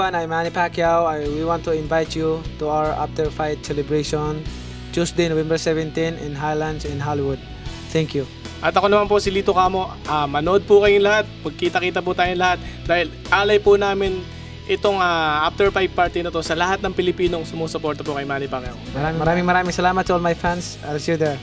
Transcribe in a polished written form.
everyone. I'm Manny Pacquiao. We want to invite you to our after-fight celebration Tuesday, November 17 in Highlands in Hollywood. Thank you. At ako naman po si Lito Camo. Manood po kayong lahat. Magkita-kita po tayong lahat. Dahil alay po namin itong after-fight party na to sa lahat ng Pilipinong sumusuporta po kay Manny Pacquiao. Maraming salamat to all my fans. I'll see you there.